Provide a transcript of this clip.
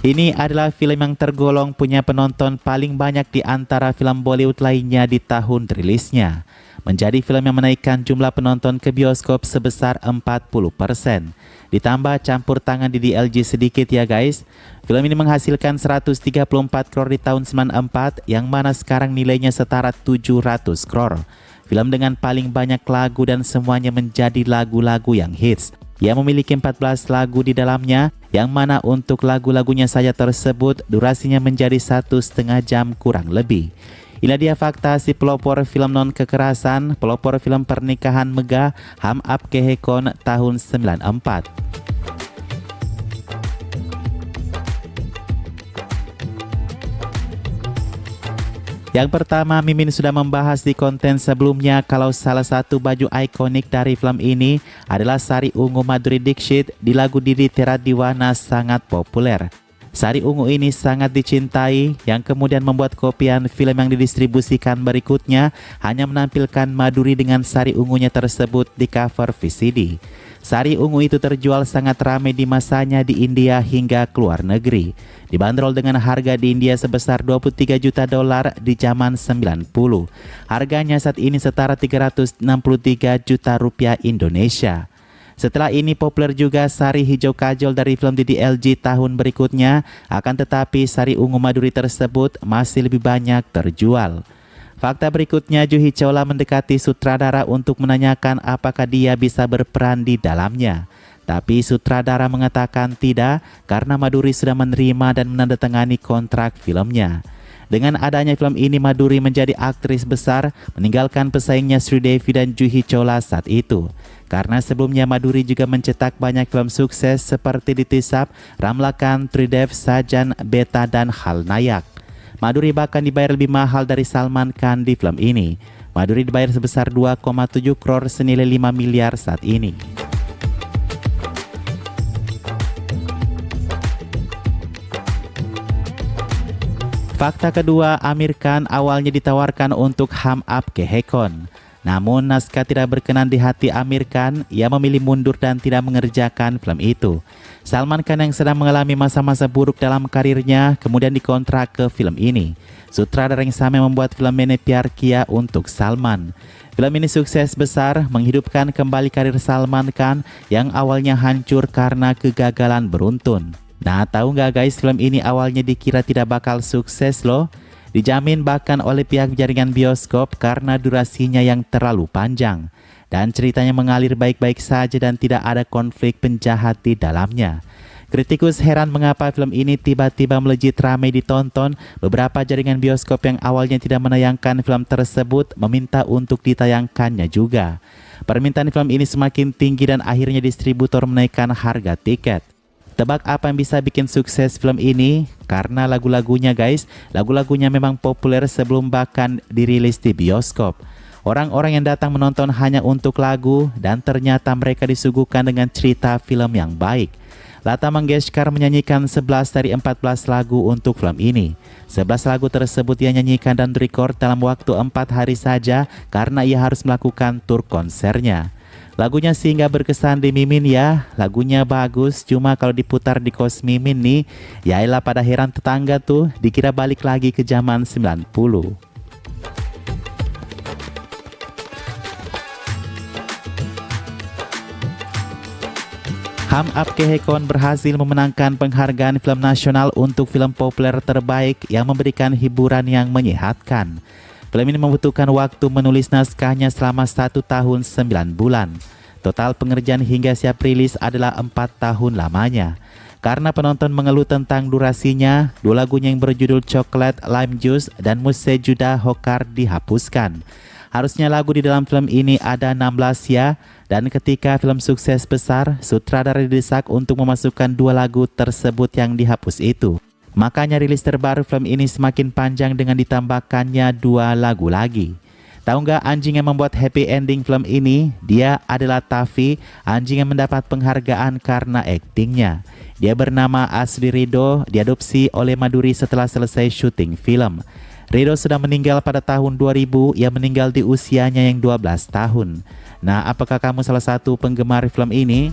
Ini adalah film yang tergolong punya penonton paling banyak di antara film Bollywood lainnya di tahun rilisnya. Menjadi film yang menaikkan jumlah penonton ke bioskop sebesar 40%. Ditambah campur tangan di DLG sedikit ya guys. Film ini menghasilkan 134 crore di tahun 94 yang mana sekarang nilainya setara 700 crore. Film dengan paling banyak lagu dan semuanya menjadi lagu-lagu yang hits. Ia memiliki 14 lagu di dalamnya, yang mana untuk lagu-lagunya saja tersebut durasinya menjadi 1,5 jam kurang lebih. Inilah dia fakta si pelopor film non-kekerasan, pelopor film pernikahan megah Hum Aapke Hai Kaun tahun 94. Yang pertama, Mimin sudah membahas di konten sebelumnya kalau salah satu baju ikonik dari film ini adalah sari ungu Madhuri Dixit di lagu Didi Tera Diwana sangat populer. Sari ungu ini sangat dicintai yang kemudian membuat kopian film yang didistribusikan berikutnya hanya menampilkan Madhuri dengan sari ungunya tersebut di cover VCD. Sari ungu itu terjual sangat ramai di masanya di India hingga keluar negeri. Dibanderol dengan harga di India sebesar 23 juta dolar di zaman 90. Harganya saat ini setara 363 juta rupiah Indonesia. Setelah ini populer juga sari hijau kajol dari film DDLG tahun berikutnya, akan tetapi sari ungu Madhuri tersebut masih lebih banyak terjual. Fakta berikutnya, Juhi Chawla mendekati sutradara untuk menanyakan apakah dia bisa berperan di dalamnya. Tapi sutradara mengatakan tidak karena Madhuri sudah menerima dan menandatangani kontrak filmnya. Dengan adanya film ini, Madhuri menjadi aktris besar, meninggalkan pesaingnya Sridevi dan Juhi Chawla saat itu. Karena sebelumnya Madhuri juga mencetak banyak film sukses seperti Ditisap, Ramlakan, Tridev, Sajan, Beta, dan Halnayak. Madhuri bahkan dibayar lebih mahal dari Salman Khan di film ini. Madhuri dibayar sebesar 2,7 crore senilai 5 miliar saat ini. Fakta kedua, Aamir Khan awalnya ditawarkan untuk Hum Aapke Hai Kaun. Namun naskah tidak berkenan di hati Aamir Khan, ia memilih mundur dan tidak mengerjakan film itu. Salman Khan yang sedang mengalami masa-masa buruk dalam karirnya kemudian dikontrak ke film ini. Sutradara yang sama membuat film Maine Pyar Kiya untuk Salman. Film ini sukses besar, menghidupkan kembali karir Salman Khan yang awalnya hancur karena kegagalan beruntun. Nah, tahu nggak guys, film ini awalnya dikira tidak bakal sukses loh. Dijamin bahkan oleh pihak jaringan bioskop karena durasinya yang terlalu panjang. Dan ceritanya mengalir baik-baik saja dan tidak ada konflik penjahat di dalamnya. Kritikus heran mengapa film ini tiba-tiba melejit ramai ditonton. Beberapa jaringan bioskop yang awalnya tidak menayangkan film tersebut meminta untuk ditayangkannya juga. Permintaan film ini semakin tinggi dan akhirnya distributor menaikkan harga tiket. Tebak apa yang bisa bikin sukses film ini? Karena lagu-lagunya guys, lagu-lagunya memang populer sebelum bahkan dirilis di bioskop. Orang-orang yang datang menonton hanya untuk lagu dan ternyata mereka disuguhkan dengan cerita film yang baik. Lata Mangeshkar menyanyikan 11 dari 14 lagu untuk film ini. 11 lagu tersebut ia nyanyikan dan record dalam waktu 4 hari saja karena ia harus melakukan tur konsernya. Lagunya sih nggak berkesan di Mimin ya, lagunya bagus, cuma kalau diputar di kos Mimin nih, yaelah pada heran tetangga tuh, dikira balik lagi ke zaman 90. Hum Aapke Hai Kaun berhasil memenangkan penghargaan film nasional untuk film populer terbaik yang memberikan hiburan yang menyehatkan. Film ini membutuhkan waktu menulis naskahnya selama 1 tahun 9 bulan. Total pengerjaan hingga siap rilis adalah 4 tahun lamanya. Karena penonton mengeluh tentang durasinya, 2 lagunya yang berjudul Chocolate, Lime Juice, dan Mujhse Juda Hokar dihapuskan. Harusnya lagu di dalam film ini ada 16 ya, dan ketika film sukses besar, sutradara didesak untuk memasukkan 2 lagu tersebut yang dihapus itu. Makanya rilis terbaru film ini semakin panjang dengan ditambahkannya 2 lagu lagi. Tahu nggak anjing yang membuat happy ending film ini? Dia adalah Taffy, anjing yang mendapat penghargaan karena aktingnya. Dia bernama Asli Ridho, diadopsi oleh Madhuri setelah selesai syuting film. Ridho sudah meninggal pada tahun 2000, ia meninggal di usianya yang 12 tahun. Nah, apakah kamu salah satu penggemar film ini?